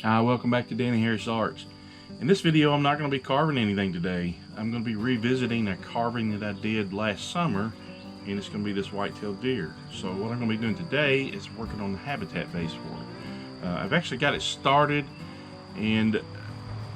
Welcome back to Danny Harris Arts. In this video, I'm not going to be carving anything today. I'm going to be revisiting a carving that I did last summer, and it's going to be this white-tailed deer. So what I'm going to be doing today is working on the habitat base for it. I've actually got it started, and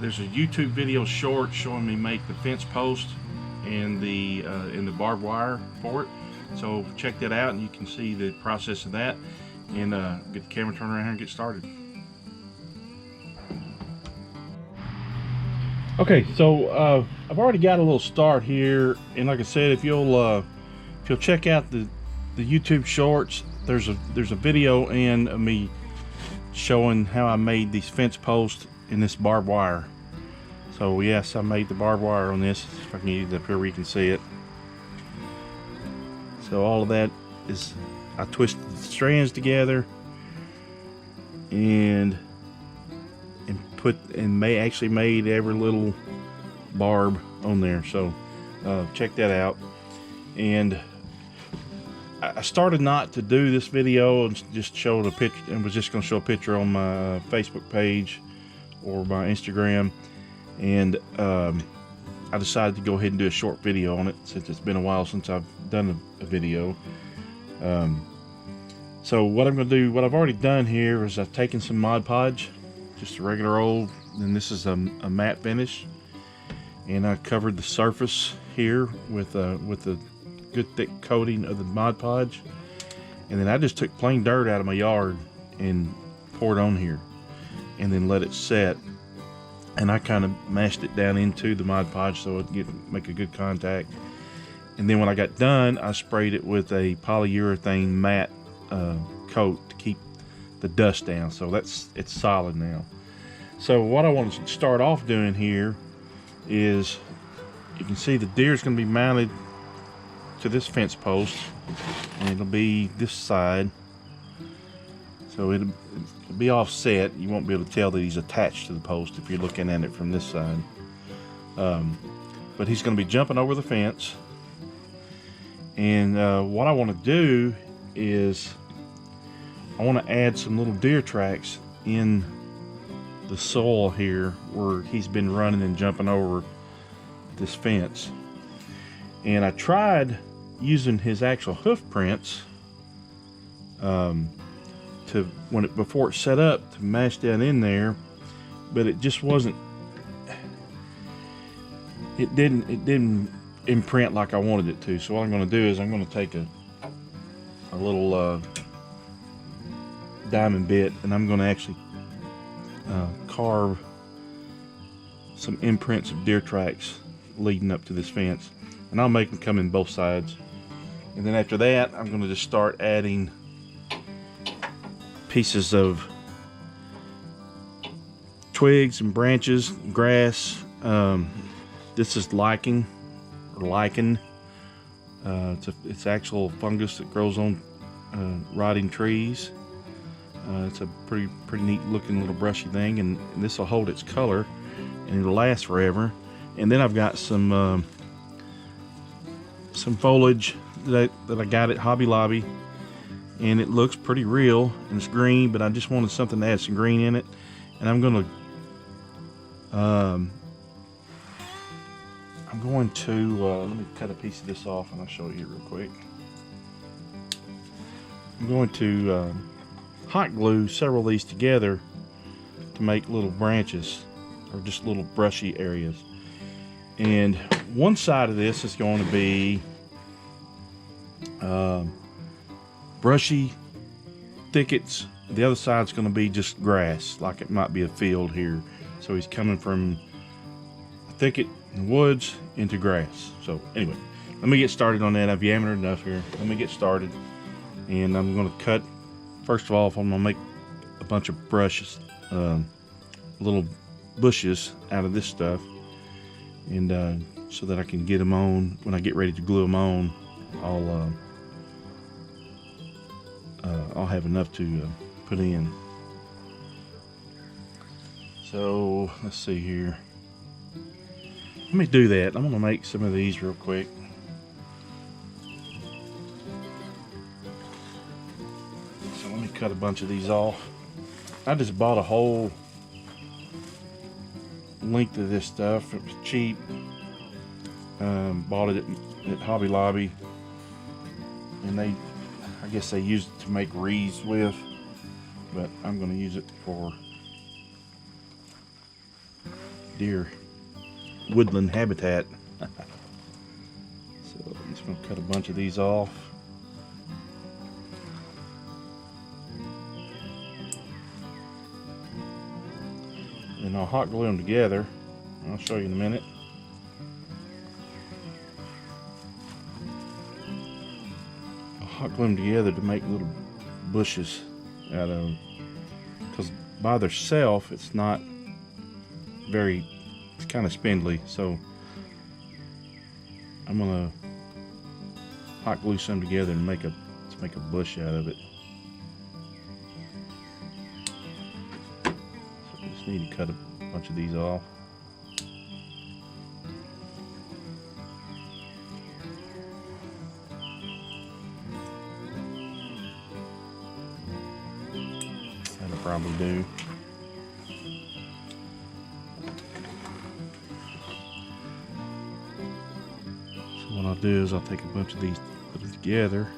there's a YouTube video short showing me make the fence post and the barbed wire for it. So check that out, and you can see the process of that, and get the camera turned around here and get started. Okay, so I've already got a little start here, and like I said, if you'll check out the YouTube shorts, there's a video in of me showing how I made these fence posts in this barbed wire. So yes, I made the barbed wire on this. If I can get it up here where you can see it. So all of that is, I twisted the strands together and actually made every little barb on there. So check that out. And I started not to do this video and just showed a picture, and was just going to show a picture on my Facebook page or my Instagram, and I decided to go ahead and do a short video on it since it's been a while since I've done a video. So what I'm going to do, what I've already done here is I've taken some Mod Podge, just a regular old, and this is a matte finish, and I covered the surface here with a good thick coating of the Mod Podge, and then I just took plain dirt out of my yard and poured on here, and then let it set, and I kind of mashed it down into the Mod Podge so it'd make a good contact. And then when I got done, I sprayed it with a polyurethane matte coat to keep the dust down, so it's solid now. So what I want to start off doing here is, you can see the deer is going to be mounted to this fence post, and it'll be this side, so it'll be offset. You won't be able to tell that he's attached to the post if you're looking at it from this side. But he's going to be jumping over the fence, and what I want to do is I want to add some little deer tracks in the soil here where he's been running and jumping over this fence. And I tried using his actual hoof prints before it's set up to mash down in there, but it just wasn't, it didn't imprint like I wanted it to. So what I'm going to do is I'm going to take a little diamond bit, and I'm going to actually carve some imprints of deer tracks leading up to this fence, and I'll make them come in both sides. And then after that, I'm going to just start adding pieces of twigs and branches, grass. This is lichen. It's actual fungus that grows on rotting trees. It's a pretty neat looking little brushy thing, and this will hold its color and it'll last forever. And then I've got some foliage that I got at Hobby Lobby, and it looks pretty real and it's green, but I just wanted something to add some green in it. And I'm going to let me cut a piece of this off and I'll show you real quick. I'm going to hot glue several of these together to make little branches, or just little brushy areas. And one side of this is going to be brushy thickets. The other side's going to be just grass, like it might be a field here. So he's coming from a thicket in the woods into grass. So anyway, let me get started on that. I've yammered enough here. Let me get started, and I'm going to cut. First of all, I'm going to make a bunch of brushes, little bushes out of this stuff, and so that I can get them on when I get ready to glue them on. I'll have enough to put in. So let's see here. Let me do that. I'm going to make some of these real quick. So let me cut a bunch of these off. I just bought a whole length of this stuff. It was cheap. Bought it at Hobby Lobby, and I guess they used it to make wreaths with, but I'm going to use it for deer woodland habitat. So I'm just going to cut a bunch of these off. And I'll hot glue them together. I'll show you in a minute. I'll hot glue them together to make little bushes out of them, because by themselves it's not very, it's kind of spindly, so I'm gonna hot glue some together and make a bush out of it. So I just need to cut a bunch of these off. That'll probably do. What I'll do is I'll take a bunch of these, put it together.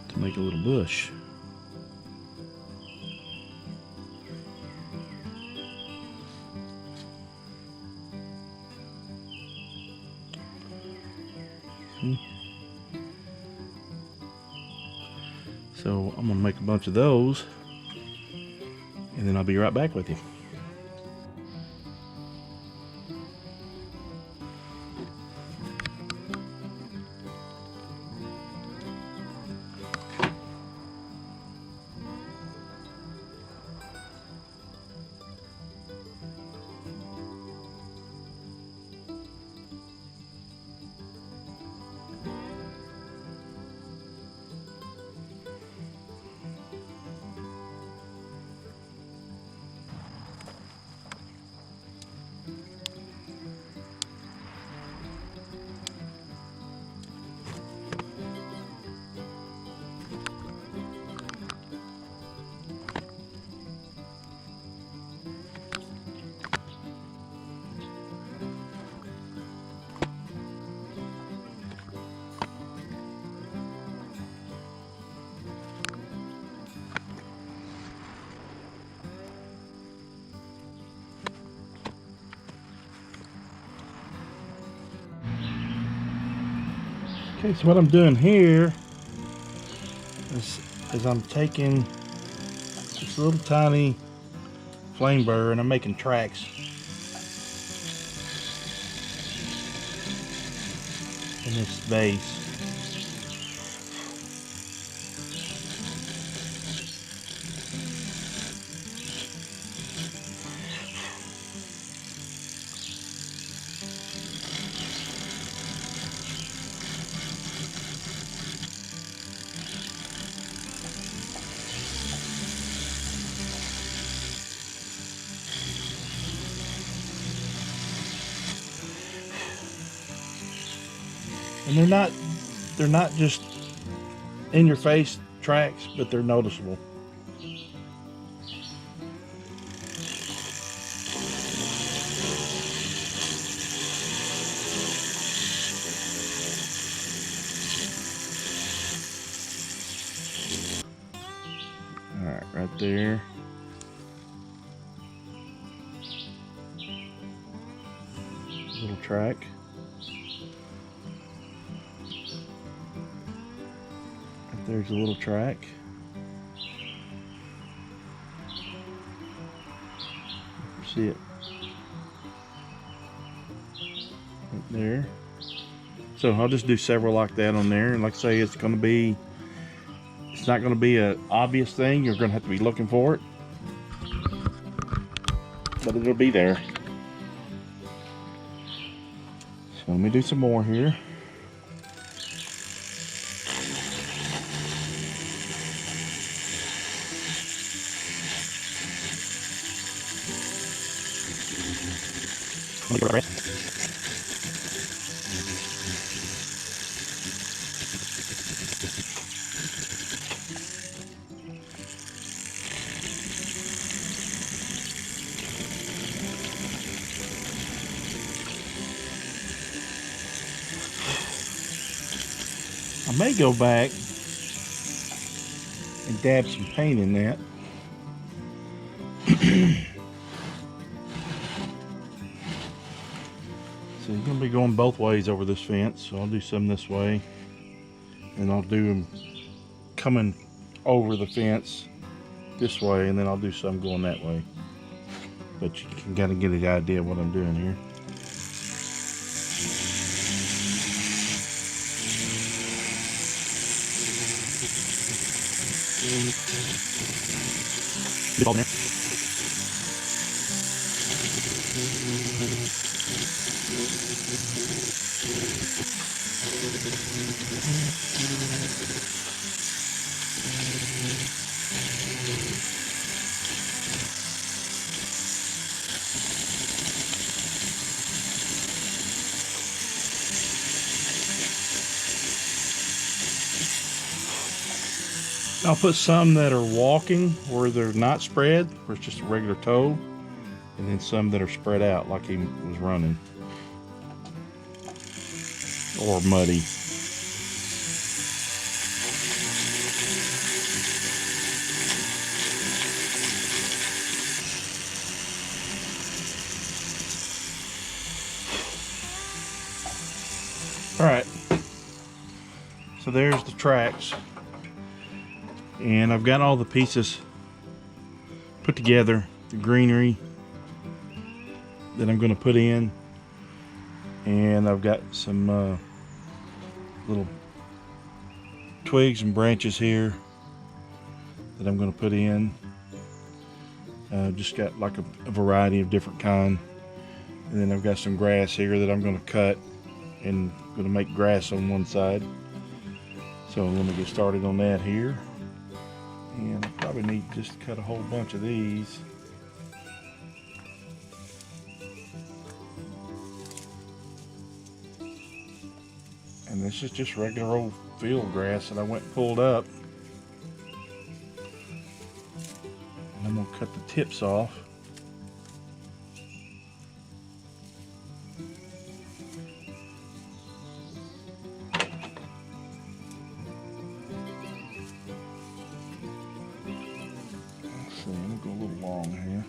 To make a little bush. See? So I'm gonna make a bunch of those, and then I'll be right back with you. Okay, so what I'm doing here is I'm taking this little tiny flame burr and I'm making tracks in this base. And they're not just in your face tracks, but they're noticeable. All right, right there. Little track. There's a little track. See it right there. So I'll just do several like that on there, and like I say, it's not going to be an obvious thing. You're going to have to be looking for it, but it'll be there. So let me do some more here. I may go back and dab some paint in that. So you're going to be going both ways over this fence. So I'll do some this way, and I'll do them coming over the fence this way, and then I'll do some going that way. But you can kind of get an idea of what I'm doing here. Get all in there. I'll put some that are walking where they're not spread, where it's just a regular toe, and then some that are spread out like he was running, or muddy. All right, so there's the tracks. And I've got all the pieces put together, the greenery that I'm going to put in, and I've got some little twigs and branches here that I'm going to put in. Just got like a variety of different kind, and then I've got some grass here that I'm going to cut and going to make grass on one side. So I'm going to get started on that here. And I probably need to just cut a whole bunch of these. And this is just regular old field grass that I went and pulled up. And I'm going to cut the tips off. I'm gonna go a little long here.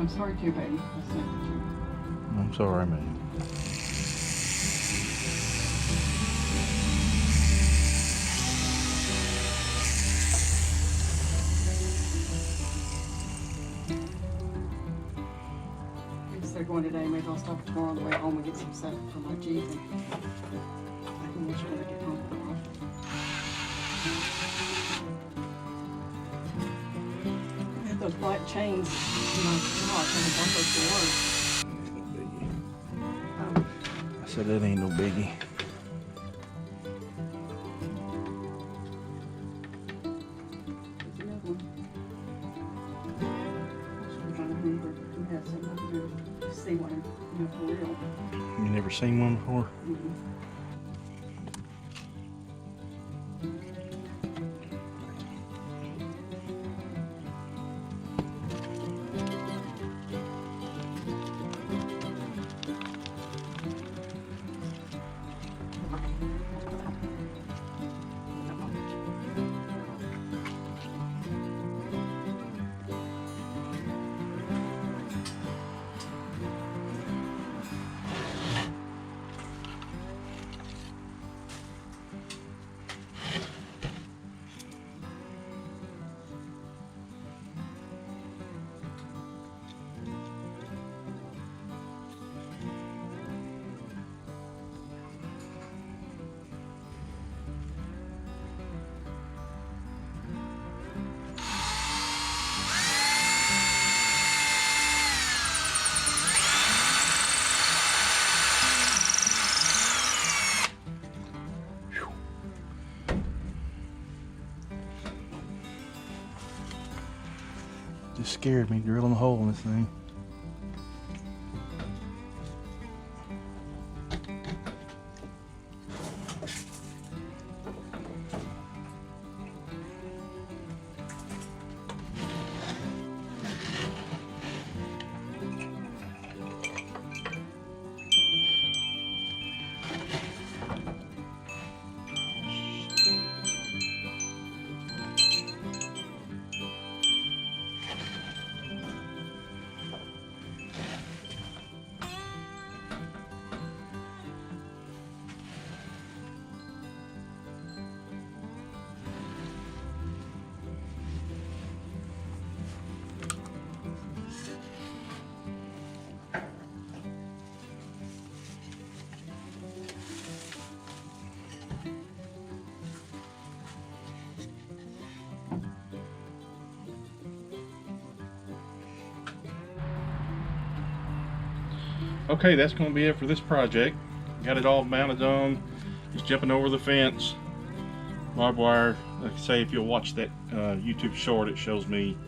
I'm sorry too, baby. I sent it to you. I'm sorry, man. Instead of going today, maybe I'll stop tomorrow on the way home and get some set up for my Jeep. And I can make sure I get home tomorrow. I had those black chains in my car. I had one those to work. I said that ain't no biggie. There's another one. I'm trying to remember if we had some over here to see one, for real. You never seen one before? Mm-hmm. Just scared me drilling a hole in this thing. Okay, that's going to be it for this project. Got it all mounted on. Just jumping over the fence. Barbed wire. Like I say, if you'll watch that YouTube short, it shows me.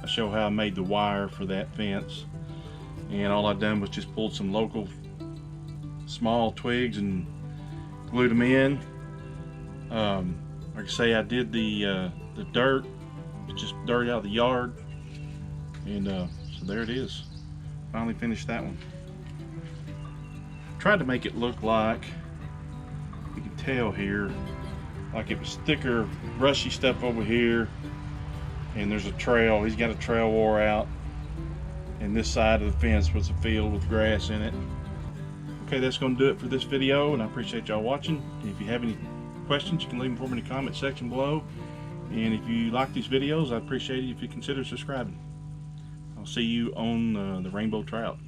I show how I made the wire for that fence. And all I've done was just pulled some local small twigs and glued them in. Like I say, I did the dirt. It's just dirt out of the yard. And so there it is. Finally finished that one. Tried to make it look like, you can tell here, like it was thicker, brushy stuff over here, and there's a trail. He's got a trail wore out, and this side of the fence was a field with grass in it. Okay, that's going to do it for this video, and I appreciate y'all watching. If you have any questions, you can leave them for me in the comment section below. And if you like these videos, I'd appreciate it if you consider subscribing. I'll see you on the rainbow trout.